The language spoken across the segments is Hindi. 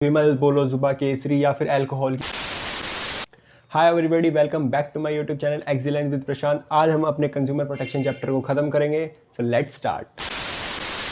विमल बोलो, जुबा केसरी या फिर अल्कोहल की। Hi everybody, welcome back to my YouTube channel excellence with Prashant. आज हम अपने कंज्यूमर प्रोटेक्शन चैप्टर को खत्म करेंगे, सो लेट्स स्टार्ट।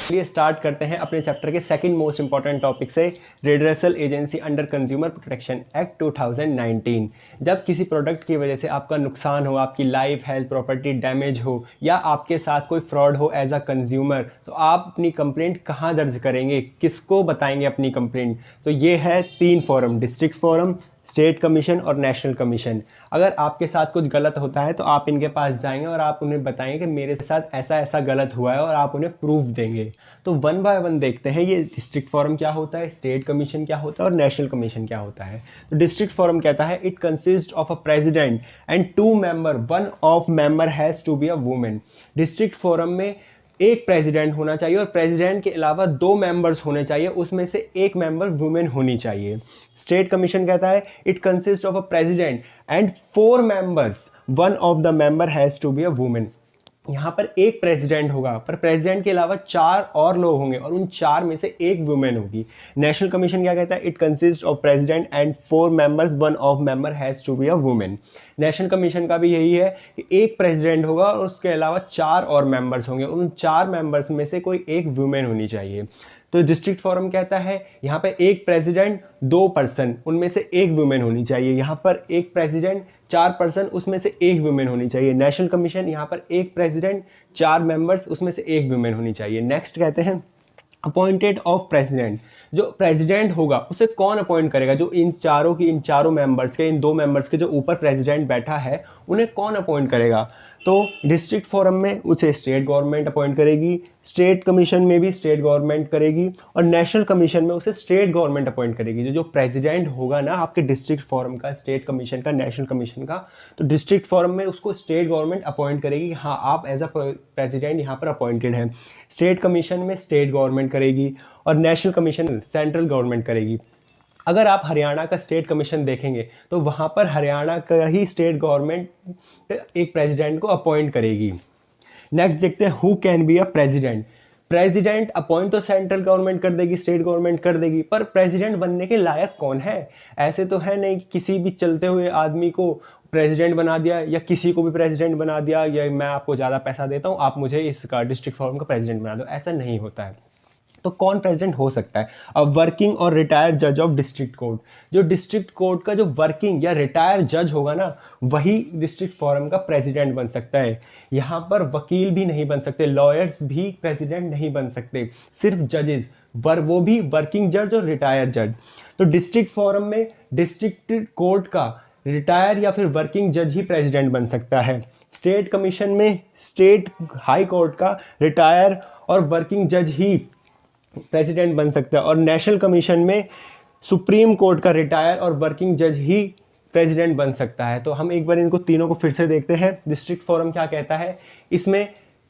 चलिए स्टार्ट करते हैं अपने चैप्टर के सेकंड मोस्ट इंपॉर्टेंट टॉपिक से, redressal agency under consumer protection act 2019। जब किसी प्रोडक्ट की वजह से आपका नुकसान हो, आपकी लाइफ, हेल्थ, प्रॉपर्टी डैमेज हो या आपके साथ कोई फ्रॉड हो एज अ कंज्यूमर, तो आप अपनी कंप्लेंट कहाँ दर्ज करेंगे, किसको बताएंगे अपनी कंप्लेंट? तो ये है 3 forum, district forum, state commission और नेशनल कमीशन। अगर आपके साथ कुछ गलत होता है तो आप इनके पास जाएंगे और आप उन्हें बताएंगे कि मेरे साथ ऐसा ऐसा गलत हुआ है, और आप उन्हें प्रूफ देंगे। तो वन बाय वन देखते हैं ये डिस्ट्रिक्ट फोरम क्या होता है, स्टेट कमीशन क्या होता है और नेशनल कमीशन क्या होता है। तो डिस्ट्रिक्ट फोरम कहता है it consist of a president and 2 member, one of member has to be a women. District forum में एक प्रेसिडेंट होना चाहिए और प्रेसिडेंट के अलावा 2 मेंबर्स होने चाहिए, उसमें से एक मेंबर वुमेन होनी चाहिए। स्टेट कमीशन कहता है it consist of a president and 4 members, one of the member has to be a women. यहाँ पर एक प्रेसिडेंट होगा पर प्रेसिडेंट के अलावा 4 और लोग होंगे और उन 4 में से एक वुमेन होगी। नेशनल कमीशन क्या कहता है? It consist of president and 4 members, one of member has to be a women. National commission का भी यही है कि एक प्रेसिडेंट होगा और उसके अलावा 4 और मेंबर्स होंगे, उन 4 मेंबर्स में से कोई एक वुमेन होनी चाहिए। तो डिस्ट्रिक्ट फोरम कहता है यहाँ पे एक प्रेसिडेंट, 2 पर्सन, उनमें से एक वुमेन होनी चाहिए। यहाँ पर एक प्रेसिडेंट, 4 पर्सन, उसमें से एक वुमेन होनी चाहिए। नेशनल कमीशन यहाँ पर एक प्रेसिडेंट, 4 मेंबर्स, उसमें से एक वुमेन होनी चाहिए। नेक्स्ट कहते हैं अपॉइंटेड ऑफ प्रेसिडेंट। जो प्रेसिडेंट होगा उसे कौन अपॉइंट करेगा? जो इन चारों मेंबर्स के, इन 2 मेंबर्स के जो ऊपर प्रेसिडेंट बैठा है, उन्हें कौन अपॉइंट करेगा? तो डिस्ट्रिक्ट फोरम में उसे स्टेट गवर्नमेंट अपॉइंट करेगी, स्टेट कमीशन में भी स्टेट गवर्नमेंट करेगी और नेशनल कमीशन में उसे स्टेट गवर्नमेंट अपॉइंट करेगी। जो प्रेसिडेंट होगा ना आपके डिस्ट्रिक्ट फोरम का, स्टेट कमीशन का, नेशनल कमीशन का, तो डिस्ट्रिक्ट फोरम में उसको स्टेट गवर्नमेंट अपॉइंट करेगी। हाँ, आप एज अ प्रेसिडेंट यहाँ पर अपॉइंटेड हैं। स्टेट कमीशन में स्टेट गवर्नमेंट करेगी और नेशनल कमीशन सेंट्रल गवर्नमेंट करेगी। अगर आप हरियाणा का स्टेट कमीशन देखेंगे तो वहाँ पर हरियाणा का ही स्टेट गवर्नमेंट एक प्रेसिडेंट को अपॉइंट करेगी। नेक्स्ट देखते हैं who can be a president. President appoint तो सेंट्रल गवर्नमेंट कर देगी, स्टेट गवर्नमेंट कर देगी, पर प्रेसिडेंट बनने के लायक कौन है? ऐसे तो है नहीं कि किसी भी चलते हुए आदमी को प्रेसिडेंट बना दिया या किसी को भी प्रेसिडेंट बना दिया, या मैं आपको ज़्यादा पैसा देता हूँ, आप मुझे इसका डिस्ट्रिक्ट फोरम का प्रेसिडेंट बना दो। ऐसा नहीं होता है। तो कौन प्रेसिडेंट हो सकता है? अब वर्किंग और रिटायर्ड जज ऑफ डिस्ट्रिक्ट कोर्ट। जो डिस्ट्रिक्ट कोर्ट का जो वर्किंग या रिटायर्ड जज होगा ना, वही डिस्ट्रिक्ट फोरम का प्रेसिडेंट बन सकता है। यहाँ पर वकील भी नहीं बन सकते, लॉयर्स भी प्रेसिडेंट नहीं बन सकते, सिर्फ जजेस, वो भी वर्किंग जज और रिटायर्ड जज। तो डिस्ट्रिक्ट फोरम में डिस्ट्रिक्ट कोर्ट का रिटायर या फिर वर्किंग जज ही प्रेसिडेंट बन सकता है। स्टेट कमीशन में स्टेट हाई कोर्ट का रिटायर और वर्किंग जज ही प्रेसिडेंट बन सकता है और नेशनल कमीशन में सुप्रीम कोर्ट का रिटायर और वर्किंग जज ही प्रेसिडेंट बन सकता है। तो हम एक बार इनको तीनों को फिर से देखते हैं। डिस्ट्रिक्ट फोरम क्या कहता है? इसमें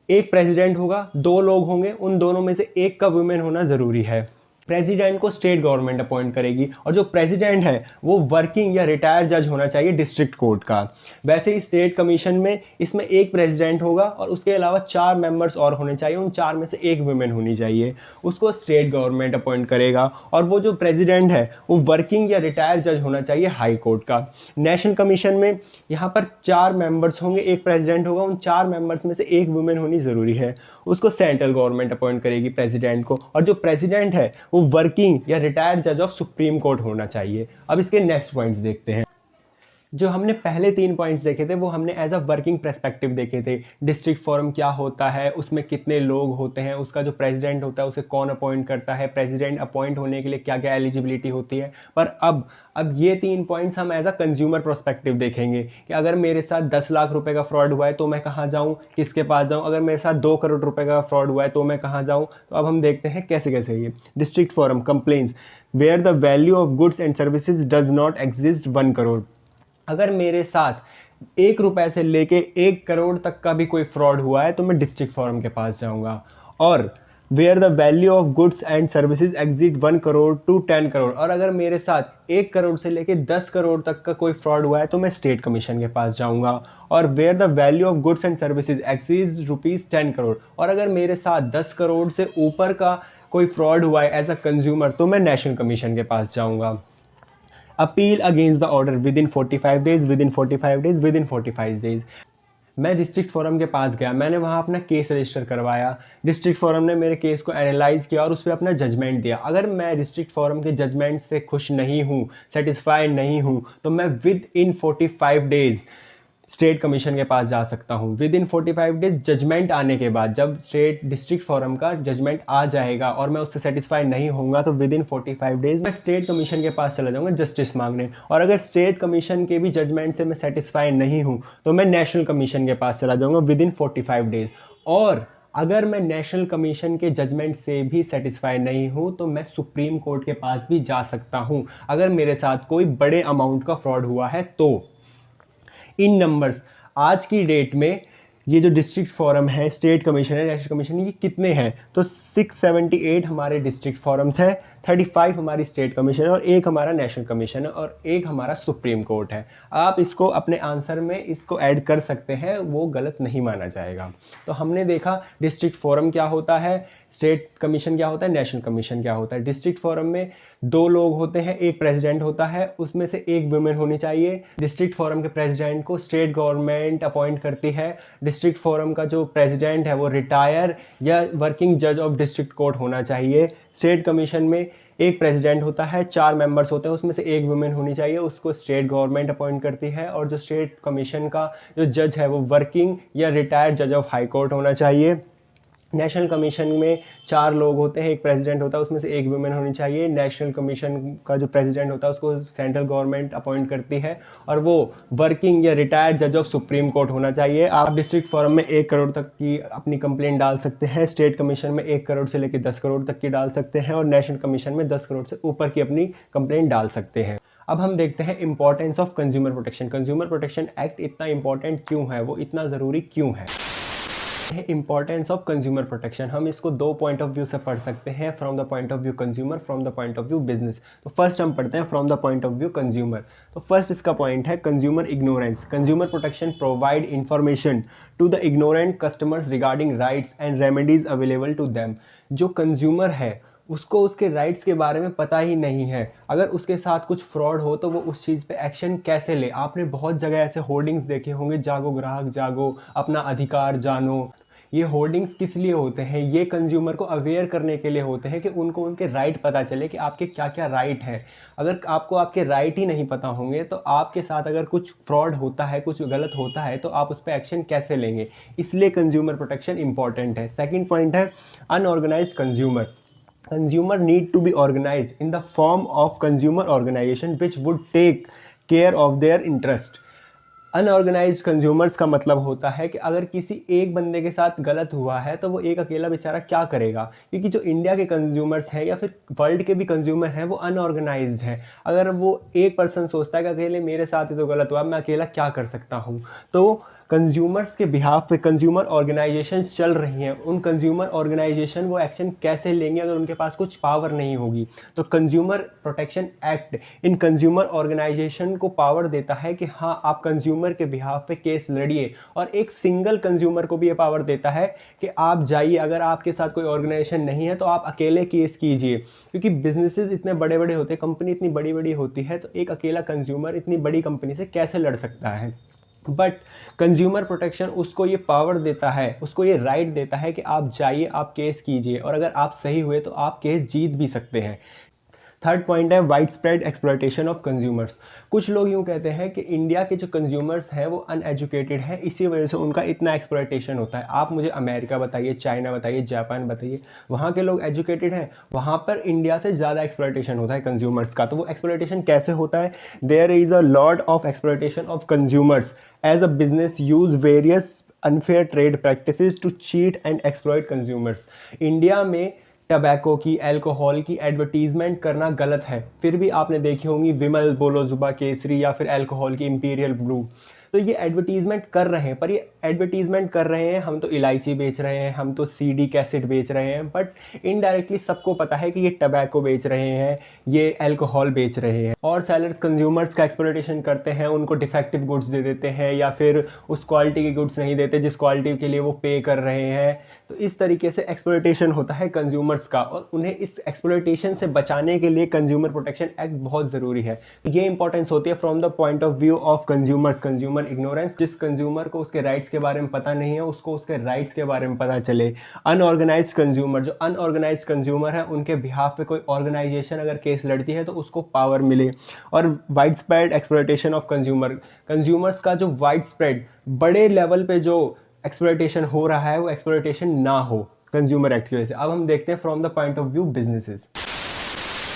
एक प्रेसिडेंट होगा, 2 लोग होंगे, उन दोनों में से एक का वुमेन होना ज़रूरी है। प्रेसिडेंट को स्टेट गवर्नमेंट अपॉइंट करेगी और जो प्रेसिडेंट है वो वर्किंग या रिटायर्ड जज होना चाहिए डिस्ट्रिक्ट कोर्ट का। वैसे ही स्टेट कमीशन में इसमें एक प्रेसिडेंट होगा और उसके अलावा 4 मेंबर्स और होने चाहिए, उन 4 में से एक वुमेन होनी चाहिए, उसको स्टेट गवर्नमेंट अपॉइंट करेगा। और वो जो प्रेसिडेंट है वो वर्किंग या रिटायर्ड जज होना चाहिए हाई कोर्ट का। नेशनल कमीशन में यहाँ पर 4 मेंबर्स होंगे, एक प्रेसिडेंट होगा, उन 4 मेंबर्स में से एक वुमेन होनी ज़रूरी है, उसको सेंट्रल गवर्नमेंट अपॉइंट करेगी प्रेसिडेंट को। और जो प्रेसिडेंट है वो वर्किंग या रिटायर्ड जज ऑफ सुप्रीम कोर्ट होना चाहिए। अब इसके नेक्स्ट पॉइंट्स देखते हैं। जो हमने पहले 3 पॉइंट्स देखे थे वो हमने एज अ वर्किंग पर्सपेक्टिव देखे थे। डिस्ट्रिक्ट फोरम क्या होता है, उसमें कितने लोग होते हैं, उसका जो प्रेसिडेंट होता है उसे कौन अपॉइंट करता है, प्रेसिडेंट अपॉइंट होने के लिए क्या क्या एलिजिबिलिटी होती है। पर अब ये 3 पॉइंट्स हम एज अ कंज्यूमर पर्सपेक्टिव देखेंगे कि अगर मेरे साथ 10 लाख रुपए का फ्रॉड हुआ है तो मैं कहाँ जाऊँ, किसके पास जाऊँ? अगर मेरे साथ 2 करोड़ रुपए का फ्रॉड हुआ है तो मैं कहाँ जाऊँ? तो अब हम देखते हैं कैसे कैसे ये district forum complaints where the value of goods and services does not exist 1 crore. अगर मेरे साथ 1 रुपए से लेके 1 करोड़ तक का भी कोई फ्रॉड हुआ है तो मैं डिस्ट्रिक्ट फोरम के पास जाऊंगा। और where the value of goods and services exit 1 crore to 10 crore, और अगर मेरे साथ 1 करोड़ से लेके 10 करोड़ तक का कोई फ्रॉड हुआ है तो मैं स्टेट कमीशन के पास जाऊंगा। और where the value of goods and services exceeds ₹10 crore, और अगर मेरे साथ 10 करोड़ से ऊपर का कोई फ्रॉड हुआ है एज अ कंज्यूमर तो मैं नेशनल कमीशन के पास जाऊँगा। Appeal against the order with in 45 days, with in 45 days, with in 45 days. मैं डिस्ट्रिक्ट फोरम के पास गया, मैंने वहाँ अपना केस रजिस्टर करवाया, डिस्ट्रिक्ट फोरम ने मेरे केस को एनालाइज़ किया और उस पर अपना जजमेंट दिया। अगर मैं डिस्ट्रिक्ट फोरम के जजमेंट से खुश नहीं हूँ, सेटिस्फाइड नहीं हूँ, तो मैं with in 45 days state commission के पास जा सकता हूँ। विद इन 45 डेज जजमेंट आने के बाद, जब स्टेट डिस्ट्रिक्ट फोरम का जजमेंट आ जाएगा और मैं उससे सेटिस्फाइड नहीं होऊंगा, तो विद इन 45 डेज मैं स्टेट कमीशन के पास चला जाऊँगा जस्टिस मांगने। और अगर स्टेट कमीशन के भी जजमेंट से मैं सेटिस्फाइड नहीं हूँ, तो मैं नेशनल कमीशन के पास चला जाऊँगा विद इन 45 डेज। और अगर मैं नेशनल कमीशन के जजमेंट से भी सेटिस्फाई नहीं हूँ, तो मैं सुप्रीम कोर्ट के पास भी जा सकता हूँ अगर मेरे साथ कोई बड़े अमाउंट का फ्रॉड हुआ है तो। इन नंबर्स आज की डेट में ये जो डिस्ट्रिक्ट फोरम है, स्टेट कमीशन है, नेशनल कमीशन है, ये कितने हैं? तो 678 हमारे डिस्ट्रिक्ट फोरम्स है, 35 हमारी स्टेट कमीशन है और एक हमारा नेशनल कमीशन है और एक हमारा सुप्रीम कोर्ट है। आप इसको अपने आंसर में इसको ऐड कर सकते हैं, वो गलत नहीं माना जाएगा। तो हमने देखा डिस्ट्रिक्ट फोरम क्या होता है, स्टेट कमीशन क्या होता है, नेशनल कमीशन क्या होता है। डिस्ट्रिक्ट फोरम में 2 लोग होते हैं, एक प्रेसिडेंट होता है, उसमें से एक वुमेन होनी चाहिए। डिस्ट्रिक्ट फोरम के प्रेसिडेंट को स्टेट गवर्नमेंट अपॉइंट करती है। डिस्ट्रिक्ट फोरम का जो प्रेसिडेंट है वो रिटायर या वर्किंग जज ऑफ डिस्ट्रिक्ट कोर्ट होना चाहिए। स्टेट कमीशन में एक प्रेसिडेंट होता है, 4 मेंबर्स होते हैं, उसमें से एक वुमेन होनी चाहिए, उसको स्टेट गवर्नमेंट अपॉइंट करती है। और जो स्टेट कमीशन का जो जज है वो वर्किंग या रिटायर्ड जज ऑफ हाई कोर्ट होना चाहिए। नेशनल कमीशन में 4 लोग होते हैं, एक प्रेसिडेंट होता है, उसमें से एक वुमेन होनी चाहिए। नेशनल कमीशन का जो प्रेसिडेंट होता है उसको सेंट्रल गवर्नमेंट अपॉइंट करती है और वो वर्किंग या रिटायर्ड जज ऑफ सुप्रीम कोर्ट होना चाहिए। आप डिस्ट्रिक्ट फोरम में 1 करोड़ तक की अपनी कंप्लेंट डाल सकते हैं, स्टेट कमीशन में 1 करोड़ से लेकर 10 करोड़ तक की डाल सकते हैं और नेशनल कमीशन में 10 करोड़ से ऊपर की अपनी कंप्लेंट डाल सकते हैं। अब हम देखते हैं importance of consumer protection. Consumer protection act इतना इंपॉर्टेंट क्यों है, वो इतना ज़रूरी क्यों है? इंपॉर्टेंस ऑफ कंज्यूमर प्रोटेक्शन हम इसको 2 पॉइंट ऑफ व्यू से पढ़ सकते हैं, from the point of view consumer, from the point of view business. तो फर्स्ट हम पढ़ते हैं from the point of view consumer. तो फर्स्ट इसका पॉइंट है consumer ignorance. Consumer protection provide information to the ignorant customers regarding rights and remedies available to them. जो कंज्यूमर है उसको उसके राइट्स के बारे में पता ही नहीं है, अगर उसके साथ कुछ फ्रॉड हो तो वो उस चीज़ पे एक्शन कैसे ले। आपने बहुत जगह ऐसे होर्डिंग्स देखे होंगे, जागो ग्राहक जागो, अपना अधिकार जानो। ये होर्डिंग्स किस लिए होते हैं? ये कंज्यूमर को अवेयर करने के लिए होते हैं कि उनको उनके राइट पता चले कि आपके क्या क्या राइट हैं। अगर आपको आपके राइट ही नहीं पता होंगे तो आपके साथ अगर कुछ फ्रॉड होता है, कुछ गलत होता है, तो आप उस पर एक्शन कैसे लेंगे। इसलिए कंज्यूमर प्रोटेक्शन इंपॉर्टेंट है। सेकेंड पॉइंट है unorganised consumer. Consumer need to be organized in the form of consumer organization which would take care of their interest। Unorganised consumers का मतलब होता है कि अगर किसी एक बंदे के साथ गलत हुआ है तो वो एक अकेला बेचारा क्या करेगा, क्योंकि जो इंडिया के कंज्यूमर्स हैं या फिर वर्ल्ड के भी कंज्यूमर हैं वो अनऑर्गेनाइज्ड हैं। अगर वो एक पर्सन सोचता है कि अकेले मेरे साथ ही तो गलत हुआ, मैं अकेला क्या कर सकता हूँ, तो कंज्यूमर्स के बिहाफ पे कंज्यूमर ऑर्गेनाइजेशंस चल रही हैं। उन कंज्यूमर ऑर्गेनाइजेशन वो एक्शन कैसे लेंगे अगर उनके पास कुछ पावर नहीं होगी। तो कंज्यूमर प्रोटेक्शन एक्ट इन कंज्यूमर ऑर्गेनाइजेशन को पावर देता है कि हाँ आप कंज्यूमर के बिहाफ पे केस लड़िए, और एक सिंगल कंज्यूमर को भी ये पावर देता है कि आप जाइए, अगर आपके साथ कोई ऑर्गेनाइजेशन नहीं है तो आप अकेले केस कीजिए। क्योंकि बिजनेसेस इतने बड़े बड़े होते हैं, कंपनी इतनी बड़ी बड़ी होती है, तो एक अकेला कंज्यूमर इतनी बड़ी कंपनी से कैसे लड़ सकता है। बट कंज्यूमर प्रोटेक्शन उसको ये पावर देता है, उसको ये राइट देता है कि आप जाइए, आप केस कीजिए, और अगर आप सही हुए तो आप केस जीत भी सकते हैं। थर्ड पॉइंट है wide spread exploitation of consumers. कुछ लोग यूँ कहते हैं कि इंडिया के जो कंज्यूमर्स हैं वो अनएजुकेटेड हैं, इसी वजह से उनका इतना एक्सप्लॉयटेशन होता है। आप मुझे अमेरिका बताइए, चाइना बताइए, जापान बताइए, वहाँ के लोग एजुकेटेड हैं, वहाँ पर इंडिया से ज़्यादा एक्सप्लॉयटेशन होता है कंज्यूमर्स का। तो वो एक्सप्लॉयटेशन कैसे होता है? There is a lot of exploitation of consumers as a business use various unfair trade practices to cheat and exploit consumers. India में टबैको की, अल्कोहल की एडवर्टीजमेंट करना गलत है, फिर भी आपने देखी होंगी विमल बोलो जुबा केसरी या फिर अल्कोहल की इंपीरियल ब्लू। तो ये एडवर्टीजमेंट कर रहे हैं, पर ये एडवर्टीजमेंट कर रहे हैं, हम तो इलायची बेच रहे हैं, हम तो सीडी कैसेट बेच रहे हैं, बट इनडायरेक्टली सबको पता है कि ये टबैको बेच रहे हैं, ये अल्कोहल बेच रहे हैं। और सेलर्स कंज्यूमर्स का एक्सप्लॉयटेशन करते हैं, उनको डिफेक्टिव गुड्स दे देते हैं या फिर उस क्वालिटी के गुड्स नहीं देते जिस क्वालिटी के लिए वो पे कर रहे हैं। तो इस तरीके से एक्सप्लॉयटेशन होता है कंज्यूमर्स का, और उन्हें इस एक्सप्लॉयटेशन से बचाने के लिए कंज्यूमर प्रोटेक्शन एक्ट बहुत ज़रूरी है। ये इंपॉर्टेंस होती है from the point of view of consumers, consumer ignorance. जिस कंज्यूमर को उसके राइट्स के बारे में पता नहीं है, उसको उसके राइट्स के बारे में पता चले। अनऑर्गेनाइज्ड कंज्यूमर, जो अनऑर्गेनाइज्ड कंज्यूमर है, उनके बिहाफ पे कोई ऑर्गेनाइजेशन अगर केस लड़ती है तो उसको पावर मिले। और wide spread exploitation of consumer, consumers का जो वाइड स्प्रेड बड़े लेवल पे जो एक्सप्लॉयटेशन हो रहा है वो एक्सप्लॉयटेशन ना हो कंज्यूमर एक्ट की वजह से। अब हम देखते हैं from the point of view businesses.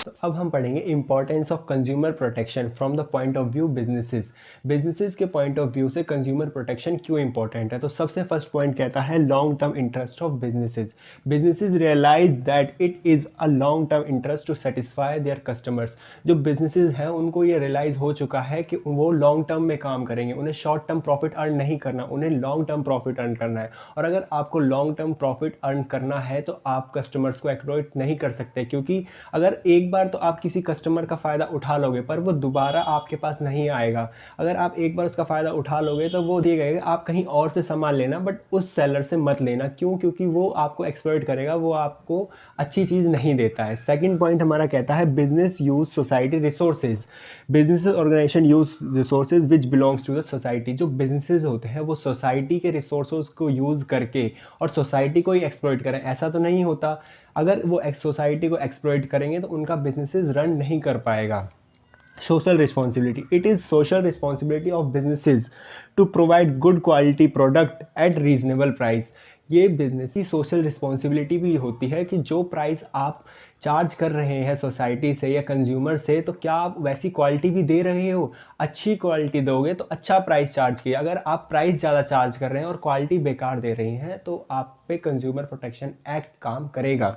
तो अब हम पढ़ेंगे importance of consumer protection from the point of view businesses. Businesses के पॉइंट ऑफ व्यू से कंज्यूमर प्रोटेक्शन क्यों इंपॉर्टेंट है। तो सबसे फर्स्ट पॉइंट कहता है long term interest of businesses. Businesses realise that it is a long term interest to satisfy their customers. जो बिजनेसेस हैं उनको ये रियलाइज हो चुका है कि वो लॉन्ग टर्म में काम करेंगे, उन्हें शॉर्ट टर्म प्रॉफिट अर्न नहीं करना, उन्हें लॉन्ग टर्म प्रॉफिट अर्न करना है। और अगर आपको लॉन्ग टर्म प्रॉफिट अर्न करना है तो आप कस्टमर्स को एक्सप्लॉइट नहीं कर सकते, क्योंकि अगर एक बार तो आप किसी कस्टमर का फ़ायदा उठा लोगे पर वो दोबारा आपके पास नहीं आएगा। अगर आप एक बार उसका फ़ायदा उठा लोगे तो वो दिएगा, आप कहीं और से सामान लेना, बट उस सेलर से मत लेना। क्यों? क्योंकि वो आपको एक्सप्लॉइट करेगा, वो आपको अच्छी चीज़ नहीं देता है। सेकंड पॉइंट हमारा कहता है business use society resources. Business organisation use resources which belongs to the society. जो बिजनेसेस होते हैं वो सोसाइटी के रिसोर्सेज को यूज़ करके और सोसाइटी को ही एक्सप्लॉइट करें, ऐसा तो नहीं होता। अगर वो सोसाइटी को एक्सप्लॉइट करेंगे तो उनका बिजनेसेस रन नहीं कर पाएगा। Social responsibility, it is social responsibility of businesses to provide good quality product at reasonable price. ये बिजनेस की सोशल रिस्पॉन्सिबिलिटी भी होती है कि जो प्राइस आप चार्ज कर रहे हैं सोसाइटी से या कंज्यूमर से, तो क्या आप वैसी क्वालिटी भी दे रहे हो। अच्छी क्वालिटी दोगे तो अच्छा प्राइस चार्ज किया। अगर आप प्राइस ज़्यादा चार्ज कर रहे हैं और क्वालिटी बेकार दे रही हैं तो आप पे कंज्यूमर प्रोटेक्शन एक्ट काम करेगा।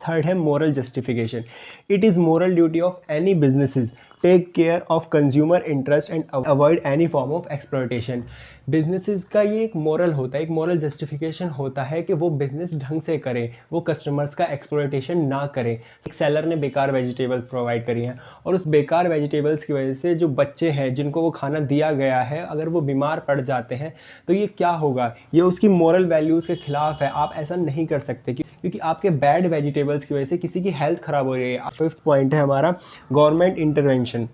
थर्ड है moral justification. It is moral duty of any businesses take care of consumer interest and avoid any form of exploitation. Businesses का ये एक मोरल होता है, एक मोरल जस्टिफिकेशन होता है कि वो बिजनेस ढंग से करें, वो कस्टमर्स का एक्सप्लॉयटेशन ना करें। एक सेलर ने बेकार वेजिटेबल्स प्रोवाइड करी हैं और उस बेकार वेजिटेबल्स की वजह से जो बच्चे हैं जिनको वो खाना दिया गया है, अगर वो बीमार पड़ जाते हैं तो ये क्या होगा, ये उसकी मोरल वैल्यूज़ के खिलाफ है। आप ऐसा नहीं कर सकते क्योंकि आपके बैड वेजिटेबल्स की वजह से किसी की हेल्थ ख़राब हो रही है। फिफ्थ पॉइंट है हमारा गवर्नमेंट इंटरवेंशन।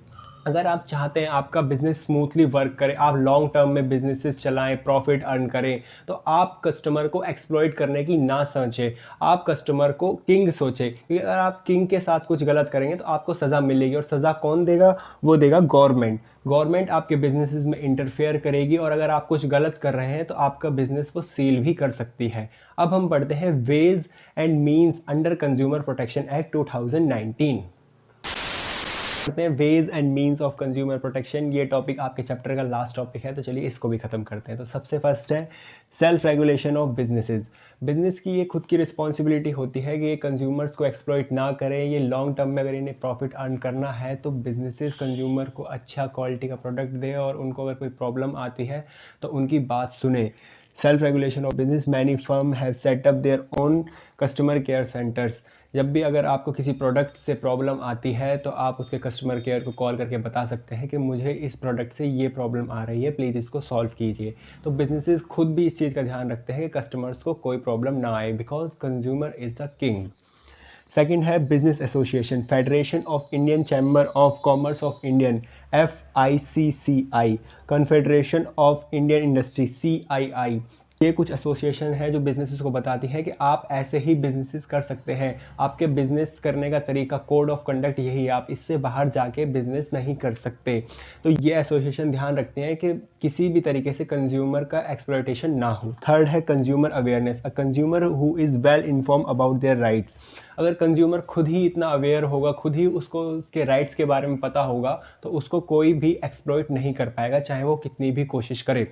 अगर आप चाहते हैं आपका बिजनेस स्मूथली वर्क करे, आप लॉन्ग टर्म में बिजनेसेस चलाएं, प्रॉफिट अर्न करें, तो आप कस्टमर को एक्सप्लॉइट करने की ना सोचें, आप कस्टमर को किंग सोचें। क्योंकि अगर आप किंग के साथ कुछ गलत करेंगे तो आपको सज़ा मिलेगी, और सज़ा कौन देगा? वो देगा गवर्नमेंट। गवर्नमेंट आपके बिजनेसेस में इंटरफेयर करेगी और अगर आप कुछ गलत कर रहे हैं तो आपका बिजनेस वो सील भी कर सकती है। अब हम पढ़ते हैं ways and means under consumer protection act 2019। करते हैं ways and means of consumer protection. ये टॉपिक आपके चैप्टर का लास्ट टॉपिक है, तो चलिए इसको भी ख़त्म करते हैं। तो सबसे फर्स्ट है self regulation of businesses. Business की ये खुद की रिस्पॉन्सिबिलिटी होती है कि ये कंज्यूमर्स को एक्सप्लॉइट ना करें। ये लॉन्ग टर्म में अगर इन्हें प्रॉफिट अर्न करना है तो बिजनेसेस कंज्यूमर को अच्छा क्वालिटी का प्रोडक्ट दे और उनको अगर कोई प्रॉब्लम आती है तो उनकी बात सुने। Self regulation of business, many firm have set up their own customer care centres. जब भी अगर आपको किसी प्रोडक्ट से प्रॉब्लम आती है तो आप उसके कस्टमर केयर को कॉल करके बता सकते हैं कि मुझे इस प्रोडक्ट से ये प्रॉब्लम आ रही है, प्लीज़ इसको सॉल्व कीजिए। तो बिजनेसेस खुद भी इस चीज़ का ध्यान रखते हैं कि कस्टमर्स को कोई प्रॉब्लम ना आए, because consumer is the king. Second है business association, federation of Indian chamber of commerce of Indian FICCI, confederation of Indian industry CII। ये कुछ एसोसिएशन है जो बिजनेसेस को बताती है कि आप ऐसे ही बिजनेसेस कर सकते हैं, आपके बिजनेस करने का तरीका, कोड ऑफ कंडक्ट यही है, आप इससे बाहर जाके बिजनेस नहीं कर सकते। तो ये एसोसिएशन ध्यान रखते हैं कि किसी भी तरीके से कंज्यूमर का एक्सप्लॉयटेशन ना हो। थर्ड है consumer awareness, a consumer who is well inform about their rights. अगर कंज्यूमर खुद ही इतना अवेयर होगा, खुद ही उसको उसके राइट्स के बारे में पता होगा, तो उसको कोई भी एक्सप्लॉइट नहीं कर पाएगा, चाहे वो कितनी भी कोशिश करे।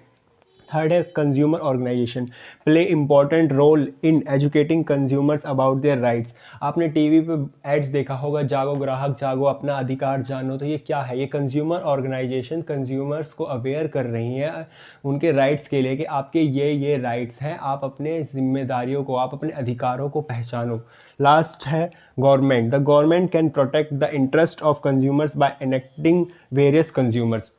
थर्ड है consumer organisation, play important role in educating consumers about their rights. आपने टीवी पे एड्स देखा होगा, जागो ग्राहक जागो, अपना अधिकार जानो। तो ये क्या है? ये कंज्यूमर ऑर्गेनाइजेशन कंज्यूमर्स को अवेयर कर रही है उनके राइट्स के लिए कि आपके ये राइट्स हैं, आप अपने जिम्मेदारियों को, आप अपने अधिकारों को पहचानो। लास्ट है government, the government can protect the interest of consumers by enacting various consumers.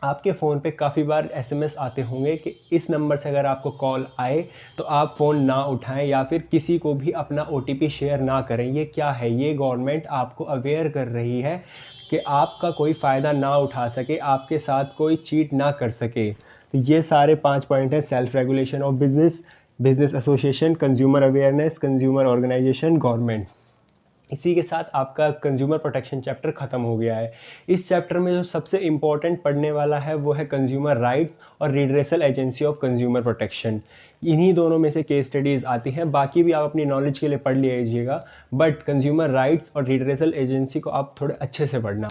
आपके फ़ोन पे काफ़ी बार एसएमएस आते होंगे कि इस नंबर से अगर आपको कॉल आए तो आप फ़ोन ना उठाएं या फिर किसी को भी अपना ओटीपी शेयर ना करें। ये क्या है? ये गवर्नमेंट आपको अवेयर कर रही है कि आपका कोई फ़ायदा ना उठा सके, आपके साथ कोई चीट ना कर सके। तो ये सारे 5 पॉइंट हैं: self regulation of business, business association, consumer awareness, consumer organisation, government. इसी के साथ आपका कंज्यूमर प्रोटेक्शन चैप्टर ख़त्म हो गया है। इस चैप्टर में जो सबसे इम्पॉर्टेंट पढ़ने वाला है वो है कंज्यूमर राइट्स और redressal agency of consumer protection. इन्हीं दोनों में से केस स्टडीज़ आती हैं, बाकी भी आप अपनी नॉलेज के लिए पढ़ लीजिएगा, बट कंज्यूमर राइट्स और रिड्रेसल एजेंसी को आप थोड़े अच्छे से पढ़ना।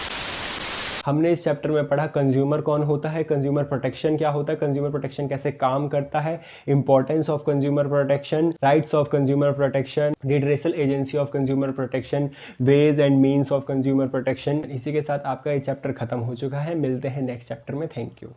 हमने इस चैप्टर में पढ़ा कंज्यूमर कौन होता है, कंज्यूमर प्रोटेक्शन क्या होता है, कंज्यूमर प्रोटेक्शन कैसे काम करता है, importance of consumer protection, rights of consumer protection, redressal agency of consumer protection, ways and means of consumer protection. इसी के साथ आपका ये चैप्टर खत्म हो चुका है। मिलते हैं नेक्स्ट चैप्टर में। Thank you.